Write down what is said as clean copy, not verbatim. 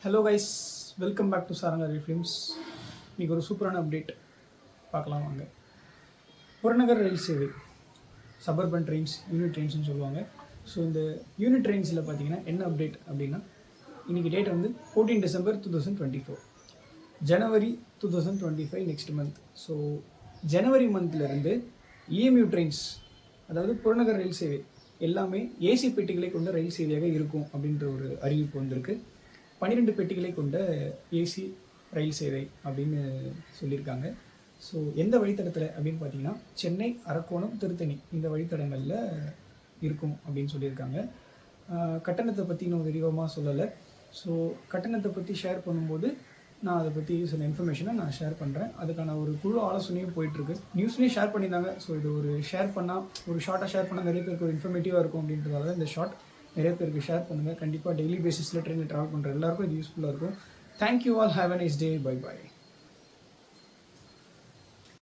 Hello guys, welcome back to Saranga films. இன்றைக்கி ஒரு சூப்பரான அப்டேட் பார்க்கலாம் வாங்க. புறநகர் ரயில் சேவை, சபர்பன் ட்ரெயின்ஸ், யூனிட் ட்ரெயின்ஸ்னு சொல்லுவாங்க. ஸோ இந்த யூனிட் ட்ரெயின்ஸில் பார்த்தீங்கன்னா என்ன அப்டேட் அப்படின்னா, இன்றைக்கி டேட் வந்து 14 டிசம்பர் 2024, ஜனவரி 2025 நெக்ஸ்ட் மந்த். ஸோ ஜனவரி மந்த்லேருந்து இஎம்யூ ட்ரெயின்ஸ், அதாவது புறநகர் ரயில் சேவை எல்லாமே ஏசி பெட்டிகளை கொண்ட ரயில் சேவையாக இருக்கும் அப்படின்ற ஒரு அறிவிப்பு வந்திருக்கு. 12 பெட்டிகளை கொண்ட ஏசி ரயில் சேவை அப்படின்னு சொல்லியிருக்காங்க. ஸோ எந்த வழித்தடத்தில் அப்படின்னு பார்த்தீங்கன்னா, சென்னை, அரக்கோணம், திருத்தணி இந்த வழித்தடங்களில் இருக்கும் அப்படின்னு சொல்லியிருக்காங்க. கட்டணத்தை பற்றி இன்னும் விரிவாக சொல்லலை. ஸோ கட்டணத்தை பற்றி ஷேர் பண்ணும்போது நான் அதை பற்றி சில இன்ஃபர்மேஷனை நான் ஷேர் பண்ணுறேன். அதுக்கான ஒரு குழு ஆலோசனையும் போயிட்டுருக்கு. நியூஸ்லேயும் ஷேர் பண்ணியிருந்தாங்க. ஸோ இது ஒரு ஷேர் பண்ணால், ஒரு ஷார்ட்டாக ஷேர் பண்ணால் நிறைய பேருக்கு ஒரு இன்ஃபர்மேட்டிவாக இருக்கும் அப்படின்றதால இந்த ஷார்ட் நிறைய பேருக்கு ஷேர் பண்ணுங்கள். கண்டிப்பாக டெய்லி பேசிஸில் ட்ரெயினில் ட்ராவல் பண்ணுற எல்லாருக்கும் இது யூஸ்ஃபுல்லாக இருக்கும். Thank you all, have a nice day, bye bye.